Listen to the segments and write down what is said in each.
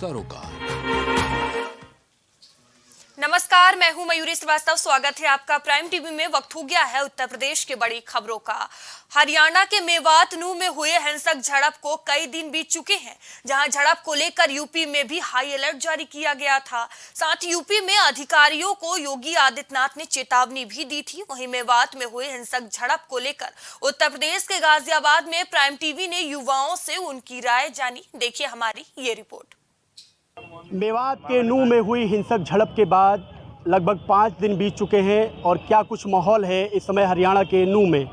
सरोकार। नमस्कार, मैं हूं मयूरी श्रीवास्तव। स्वागत है आपका प्राइम टीवी में। वक्त हो गया है उत्तर प्रदेश की बड़ी खबरों का। हरियाणा के मेवात नू में हुए हिंसक झड़प को कई दिन बीत चुके हैं, जहां झड़प को लेकर यूपी में भी हाई अलर्ट जारी किया गया था। साथ ही यूपी में अधिकारियों को योगी आदित्यनाथ ने चेतावनी भी दी थी। वहीं मेवात में हुए हिंसक झड़प को लेकर उत्तर प्रदेश के गाजियाबाद में प्राइम टीवी ने युवाओं से उनकी राय जानी। देखिए हमारी ये रिपोर्ट। मेवात के नू में हुई हिंसक झड़प के बाद लगभग 5 दिन बीत चुके हैं और क्या कुछ माहौल है इस समय हरियाणा के नू में,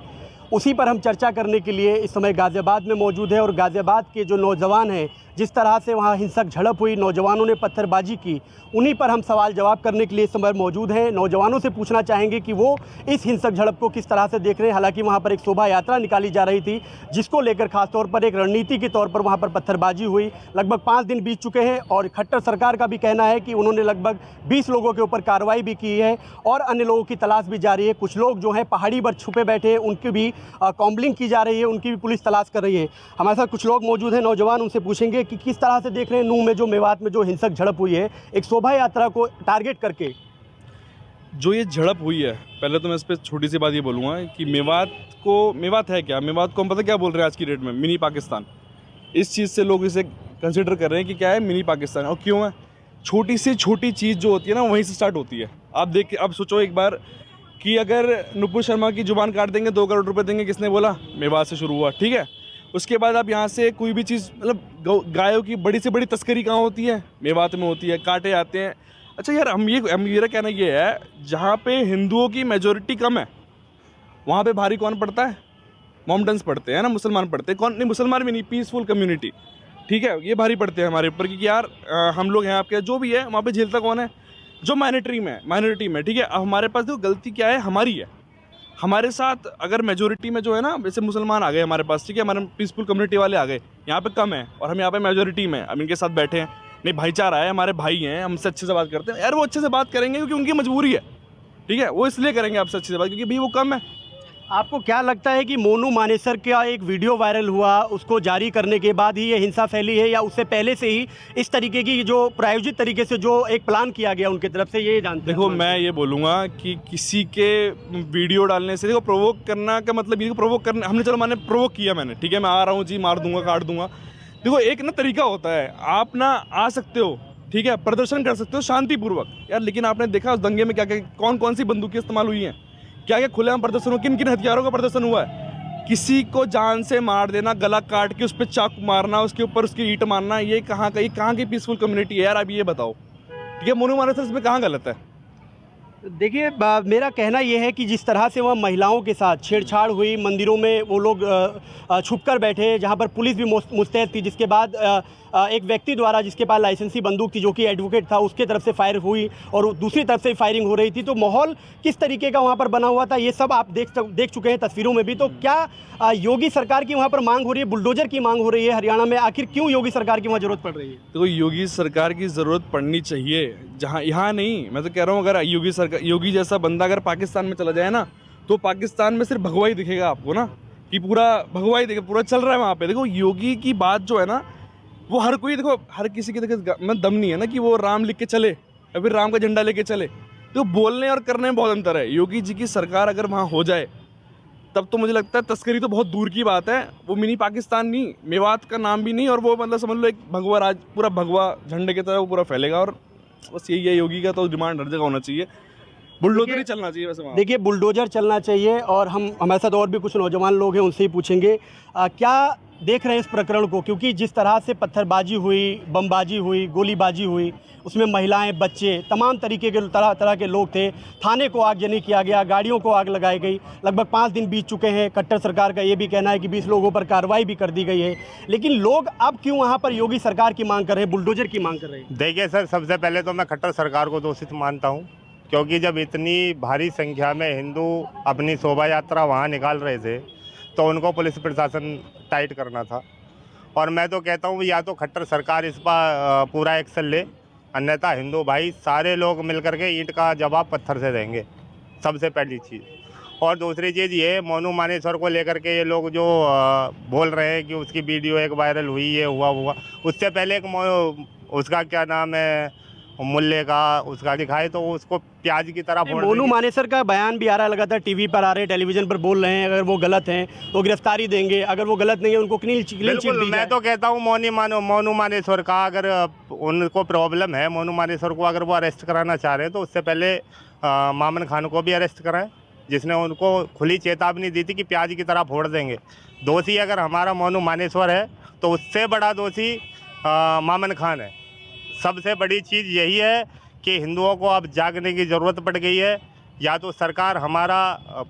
उसी पर हम चर्चा करने के लिए इस समय गाज़ियाबाद में मौजूद है। और गाज़ियाबाद के जो नौजवान हैं, जिस तरह से वहाँ हिंसक झड़प हुई, नौजवानों ने पत्थरबाजी की, उन्हीं पर हम सवाल जवाब करने के लिए इस समय मौजूद हैं। नौजवानों से पूछना चाहेंगे कि वो इस हिंसक झड़प को किस तरह से देख रहे हैं। हालांकि वहाँ पर एक शोभा यात्रा निकाली जा रही थी, जिसको लेकर खासतौर पर एक रणनीति के तौर पर वहाँ पर पत्थरबाजी हुई। लगभग 5 दिन बीत चुके हैं और खट्टर सरकार का भी कहना है कि उन्होंने लगभग 20 लोगों के ऊपर कार्रवाई भी की है और अन्य लोगों की तलाश भी जारी है। कुछ लोग जो हैं पहाड़ी पर छुपे बैठे हैं, उनकी भी कॉम्बलिंग की जा रही है, उनकी भी पुलिस तलाश कर रही है। हमारे साथ कुछ लोग मौजूद हैं, नौजवान, उनसे पूछेंगे कि किस तरह से देख रहे हैं नू में जो मेवात में जो हिंसक झड़प हुई है, एक शोभा यात्रा को टारगेट करके जो ये झड़प हुई है। पहले तो मैं इस पर छोटी सी बात ये बोलूँगा कि मेवात है क्या, मेवात को हम पता क्या बोल रहे हैं आज की डेट में, मिनी पाकिस्तान। इस चीज़ से लोग इसे कंसिडर कर रहे हैं कि क्या है मिनी पाकिस्तान। और क्यों है? छोटी से छोटी चीज़ जो होती है ना, वहीं से स्टार्ट होती है। आप देख के अब सोचो एक बार कि अगर नुपुर शर्मा की जुबान काट देंगे 2 करोड़ रुपए देंगे, किसने बोला? मेवात से शुरू हुआ, ठीक है। उसके बाद आप यहाँ से कोई भी चीज़, मतलब गायों की बड़ी से बड़ी तस्करी कहाँ होती है? मेवात में होती है, काटे आते हैं। अच्छा यार, मेरा कहना ये है, जहाँ पे हिंदुओं की मेजोरिटी कम है वहाँ पे भारी कौन पड़ता है? मोमडन्स पड़ते हैं ना, मुसलमान पड़ते हैं। कौन नहीं, मुसलमान भी नहीं, पीसफुल कम्युनिटी, ठीक है, ये भारी पड़ते हैं हमारे ऊपर। क्योंकि यार हम लोग हैं, आपके जो भी है, वहाँ पे झेलता कौन है? जो माइनॉरिटी में, ठीक है। अब हमारे पास देखो गलती क्या है, हमारी है। हमारे साथ अगर मेजोरिटी में जो है ना, जैसे मुसलमान आ गए हमारे पास, ठीक है, हमारे पीसफुल कम्युनिटी वाले आ गए, यहाँ पे कम है और हम यहाँ पे मेजोरिटी में, अब इनके साथ बैठे हैं, नहीं भाईचारा है, हमारे भाई हैं, हमसे अच्छे से बात करते हैं। यार वो अच्छे से बात करेंगे क्योंकि उनकी मजबूरी है, ठीक है, वो इसलिए करेंगे आपसे अच्छे से बात क्योंकि भाई वो कम है। आपको क्या लगता है कि मोनू मानेसर का एक वीडियो वायरल हुआ, उसको जारी करने के बाद ही ये हिंसा फैली है, या उससे पहले से ही इस तरीके की जो प्रायोजित तरीके से जो एक प्लान किया गया उनकी तरफ से, ये जानते हैं? देखो, मैं ये बोलूँगा कि किसी के वीडियो डालने से, देखो, प्रोवोक करना का मतलब ये, प्रोवोक करना, हमने, चलो मैंने प्रोवोक किया, मैंने, ठीक है, मैं आ रहा हूँ जी, मार दूंगा, काट दूंगा। देखो एक ना तरीका होता है, आप ना आ सकते हो, ठीक है, प्रदर्शन कर सकते हो शांतिपूर्वक यार, लेकिन आपने देखा उस दंगे में क्या क्या, कौन कौन सी बंदूकें इस्तेमाल हुई हैं, क्या क्या खुलेआम प्रदर्शन हुआ, किन किन हथियारों का प्रदर्शन हुआ है। किसी को जान से मार देना, गला काट के उस पर चाकू मारना, उसके ऊपर उसकी ईंट मारना, ये कहाँ की पीसफुल कम्युनिटी है यार? आप ये बताओ, ठीक है, मोनू मानेसर इसमें कहाँ गलत है? देखिए, मेरा कहना यह है कि जिस तरह से वहाँ महिलाओं के साथ छेड़छाड़ हुई, मंदिरों में वो लोग छुपकर बैठे, जहाँ पर पुलिस भी मुस्तैद थी, जिसके बाद एक व्यक्ति द्वारा, जिसके पास लाइसेंसी बंदूक थी, जो कि एडवोकेट था, उसके तरफ से फायर हुई और दूसरी तरफ से फायरिंग हो रही थी। तो माहौल किस तरीके का वहाँ पर बना हुआ था, ये सब आप देख चुके हैं तस्वीरों में भी। तो क्या योगी सरकार की वहाँ पर मांग हो रही है, बुलडोजर की मांग हो रही है हरियाणा में? आखिर क्यों योगी सरकार की वहाँ जरूरत पड़ रही है? तो योगी सरकार की ज़रूरत पड़नी चाहिए, जहाँ, यहाँ नहीं। मैं तो कह रहा हूँ, अगर योगी जैसा बंदा अगर पाकिस्तान में चला जाए ना, तो पाकिस्तान में सिर्फ भगवा ही दिखेगा आपको ना, कि पूरा भगवा ही दिखेगा, पूरा चल रहा है वहाँ पे। देखो योगी की बात जो है ना, वो हर कोई, देखो हर किसी के मैं दम नहीं है ना कि वो राम लिख के चले या फिर राम का झंडा लेके चले। तो बोलने और करने में बहुत अंतर है। योगी जी की सरकार अगर वहाँ हो जाए, तब तो मुझे लगता है तस्करी तो बहुत दूर की बात है, वो मिनी पाकिस्तान नहीं, मेवात का नाम भी नहीं, और वो मतलब समझ लो एक भगवा राज, पूरा भगवा झंडे की तरह वो पूरा फैलेगा। और बस यही है, योगी का तो डिमांड हर जगह होना चाहिए, बुलडोजर ही चलना चाहिए वैसे वहाँ। देखिए, बुलडोजर चलना चाहिए। और हमारे साथ और भी कुछ नौजवान लोग हैं, उनसे ही पूछेंगे क्या देख रहे हैं इस प्रकरण को, क्योंकि जिस तरह से पत्थरबाजी हुई, बमबाजी हुई, गोलीबाजी हुई, उसमें महिलाएं, बच्चे, तमाम तरीके के तरह तरह के लोग थे। थाने को आगजनी किया गया, गाड़ियों को आग लगाई गई। लगभग 5 दिन बीत चुके हैं। खट्टर सरकार का ये भी कहना है कि 20 लोगों पर कार्रवाई भी कर दी गई है। लेकिन लोग अब क्यों वहाँ पर योगी सरकार की मांग कर रहे हैं, बुलडोजर की मांग कर रहे हैं? देखिए सर, सबसे पहले तो मैं खट्टर सरकार को दोषित मानता हूँ, क्योंकि जब इतनी भारी संख्या में हिंदू अपनी शोभा यात्रा वहाँ निकाल रहे थे, तो उनको पुलिस प्रशासन टाइट करना था। और मैं तो कहता हूँ या तो खट्टर सरकार इस पर पूरा एक्शन ले, अन्यथा हिंदू भाई सारे लोग मिलकर के ईंट का जवाब पत्थर से देंगे, सबसे पहली चीज़। और दूसरी चीज़ ये, मोनू मानेसर को लेकर के ये लोग जो बोल रहे हैं कि उसकी वीडियो एक वायरल हुई, ये हुआ, उससे पहले एक उसका क्या नाम है मूल्य का उसका दिखाए तो उसको प्याज की तरह फोड़ मोनू देंगे। मानेसर का बयान भी आ रहा है, लगातार टीवी पर आ रहे हैं, टेलीविजन पर बोल रहे हैं अगर वो गलत हैं तो गिरफ्तारी देंगे, अगर वो गलत नहीं है उनको क्लीन चिट बिल्कुल, दी मैं जाए। तो कहता हूँ मोनू मानेश्वर का अगर उनको प्रॉब्लम है, मोनू मानेश्वर को अगर वो अरेस्ट कराना चाह रहे हैं तो उससे पहले मामन खान को भी अरेस्ट कराएं, जिसने उनको खुली चेतावनी दी थी कि प्याज की तरह फोड़ देंगे। दोषी अगर हमारा मोनू मानेश्वर है तो उससे बड़ा दोषी मामन खान है। सबसे बड़ी चीज़ यही है कि हिंदुओं को अब जागने की ज़रूरत पड़ गई है। या तो सरकार हमारा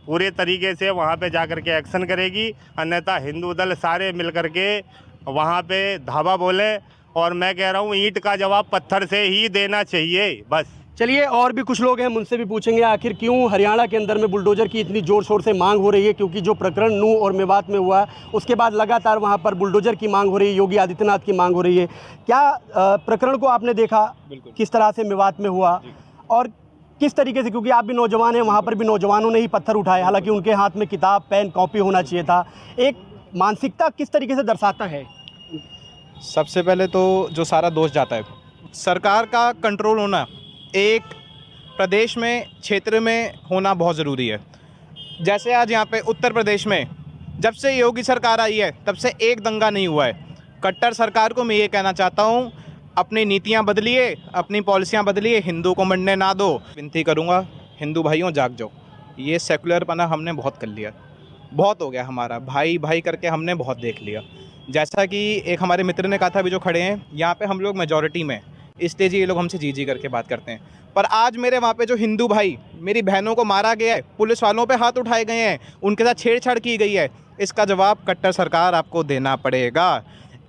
पूरे तरीके से वहाँ पे जाकर के एक्शन करेगी, अन्यथा हिंदू दल सारे मिल कर के वहाँ पे धावा बोले। और मैं कह रहा हूँ ईंट का जवाब पत्थर से ही देना चाहिए बस। चलिए, और भी कुछ लोग हैं, उनसे भी पूछेंगे आखिर क्यों हरियाणा के अंदर में बुलडोजर की इतनी ज़ोर शोर से मांग हो रही है, क्योंकि जो प्रकरण नूह और मेवात में हुआ उसके बाद लगातार वहां पर बुलडोजर की मांग हो रही है, योगी आदित्यनाथ की मांग हो रही है। क्या प्रकरण को आपने देखा किस तरह से मेवात में हुआ और किस तरीके से, क्योंकि आप भी नौजवान हैं, वहाँ पर भी नौजवानों ने ही पत्थर उठाए, हालांकि उनके हाथ में किताब पेन कॉपी होना चाहिए था। एक मानसिकता किस तरीके से दर्शाता है? सबसे पहले तो जो सारा दोष जाता है सरकार का कंट्रोल होना, एक प्रदेश में क्षेत्र में होना बहुत ज़रूरी है। जैसे आज यहाँ पे उत्तर प्रदेश में जब से योगी सरकार आई है तब से एक दंगा नहीं हुआ है। कट्टर सरकार को मैं ये कहना चाहता हूँ, अपनी नीतियाँ बदलिए, अपनी पॉलिसियाँ बदलिए, हिंदू को मरने ना दो। विनती करूँगा हिंदू भाइयों जाग जाओ, ये सेकुलरपना हमने बहुत कर लिया, बहुत हो गया हमारा, भाई भाई करके हमने बहुत देख लिया। जैसा कि एक हमारे मित्र ने कहा था, अभी जो खड़े हैं यहाँ पे हम लोग मेजॉरिटी में, इसलिए ये लोग हमसे जी जी करके बात करते हैं। पर आज मेरे वहाँ पे जो हिंदू भाई, मेरी बहनों को मारा गया है, पुलिस वालों पे हाथ उठाए गए हैं, उनके साथ छेड़छाड़ की गई है, इसका जवाब कट्टर सरकार आपको देना पड़ेगा।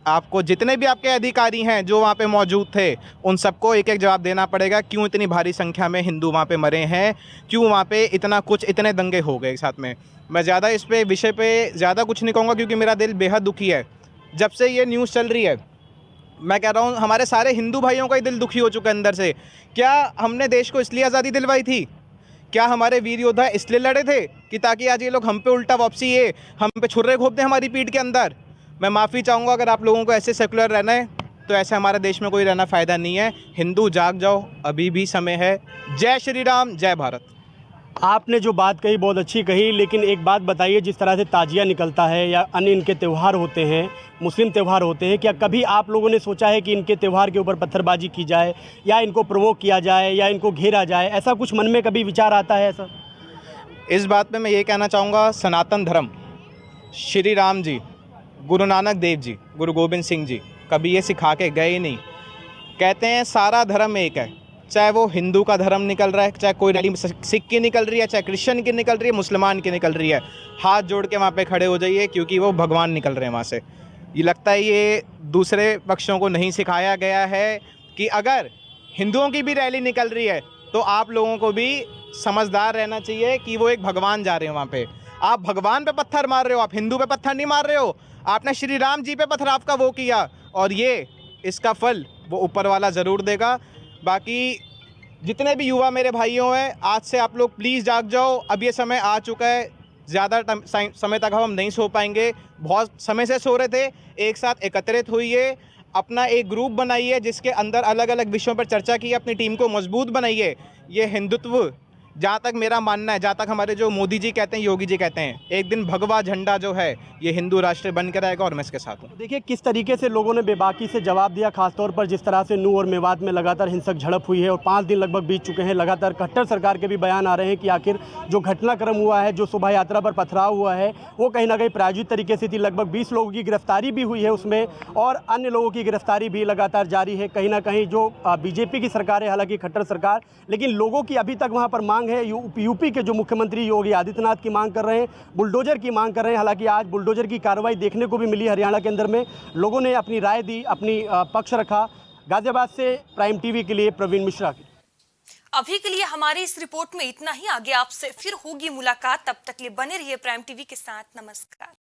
आपको जितने भी आपके अधिकारी हैं जो वहाँ पे मौजूद थे, उन सबको एक एक जवाब देना पड़ेगा। क्यों इतनी भारी संख्या में हिंदू वहाँ पे मरे हैं, क्यों वहाँ पे इतने दंगे हो गए साथ में। मैं ज़्यादा इस पे विषय पे ज़्यादा कुछ नहीं कहूँगा, क्योंकि मेरा दिल बेहद दुखी है। जब से ये न्यूज़ चल रही है, मैं कह रहा हूँ हमारे सारे हिंदू भाइयों का ही दिल दुखी हो चुका है अंदर से। क्या हमने देश को इसलिए आज़ादी दिलवाई थी? क्या हमारे वीर योद्धा इसलिए लड़े थे कि ताकि आज ये लोग हम पे उल्टा वापसी ये हम पे छुर्रे घोंप दें हमारी पीठ के अंदर? मैं माफ़ी चाहूँगा अगर आप लोगों को ऐसे सेकुलर रहना है तो ऐसे हमारे देश में कोई रहना फ़ायदा नहीं है। हिंदू जाग जाओ, अभी भी समय है। जय श्री राम, जय भारत। आपने जो बात कही बहुत अच्छी कही, लेकिन एक बात बताइए, जिस तरह से ताजिया निकलता है या अन्य इनके त्यौहार होते हैं, मुस्लिम त्यौहार होते हैं, क्या कभी आप लोगों ने सोचा है कि इनके त्यौहार के ऊपर पत्थरबाजी की जाए या इनको प्रोवोक किया जाए या इनको घेरा जाए? ऐसा कुछ मन में कभी विचार आता है ऐसा? इस बात पे मैं ये कहना चाहूँगा, सनातन धर्म, श्री राम जी, गुरु नानक देव जी, गुरु गोविंद सिंह जी कभी ये सिखा के गए ही नहीं। कहते हैं सारा धर्म एक है, चाहे वो हिंदू का धर्म निकल रहा है, चाहे कोई रैली सिख की निकल रही है, चाहे क्रिश्चियन की निकल रही है, मुसलमान की निकल रही है, हाथ जोड़ के वहाँ पे खड़े हो जाइए, क्योंकि वो भगवान निकल रहे हैं वहाँ से। ये लगता है ये दूसरे पक्षों को नहीं सिखाया गया है कि अगर हिंदुओं की भी रैली निकल रही है तो आप लोगों को भी समझदार रहना चाहिए कि वो एक भगवान जा रहे हैं वहाँ पे। आप भगवान पे पत्थर मार रहे हो, आप हिंदू पे पत्थर नहीं मार रहे हो। आपने श्री राम जी पे पत्थर आपका वो किया, और ये इसका फल वो ऊपर वाला ज़रूर देगा। बाकी जितने भी युवा मेरे भाइयों हैं, आज से आप लोग प्लीज़ जाग जाओ, अब ये समय आ चुका है। ज़्यादा समय तक हम नहीं सो पाएंगे, बहुत समय से सो रहे थे। एक साथ एकत्रित होइए, अपना एक ग्रुप बनाइए जिसके अंदर अलग अलग विषयों पर चर्चा की, अपनी टीम को मजबूत बनाइए। ये हिंदुत्व, जहाँ तक मेरा मानना है, जहाँ तक हमारे जो मोदी जी कहते हैं, योगी जी कहते हैं, एक दिन भगवा झंडा जो है ये हिंदू राष्ट्र बन कर आएगा, और मैं इसके साथ हूँ। देखिए किस तरीके से लोगों ने बेबाकी से जवाब दिया, खासतौर पर जिस तरह से नूह और मेवात में लगातार हिंसक झड़प हुई है और 5 दिन लगभग बीत चुके हैं। लगातार कट्टर सरकार के भी बयान आ रहे हैं कि आखिर जो घटनाक्रम हुआ है, जो शोभा यात्रा पर पथराव हुआ है, वो कहीं ना कहीं प्रायोजित तरीके से थी। लगभग 20 लोगों की गिरफ्तारी भी हुई है उसमें, और अन्य लोगों की गिरफ्तारी भी लगातार जारी है। कहीं ना कहीं जो बीजेपी की सरकार है, हालांकि खट्टर सरकार, लेकिन लोगों की अभी तक वहाँ पर मांग है। यूपी के जो मुख्यमंत्री योगी आदित्यनाथ की मांग कर रहे हैं, बुलडोजर की मांग कर रहे हैं। हालांकि आज बुलडोजर की कार्रवाई देखने को भी मिली हरियाणा के अंदर में, लोगों ने अपनी राय दी, अपनी पक्ष रखा। गाजियाबाद से प्राइम टीवी के लिए प्रवीण मिश्रा। अभी के लिए हमारी इस रिपोर्ट में इतना ही। आगे आपसे फिर होगी मुलाकात, तब तक लिए बने रहिए प्राइम टीवी के साथ। नमस्कार।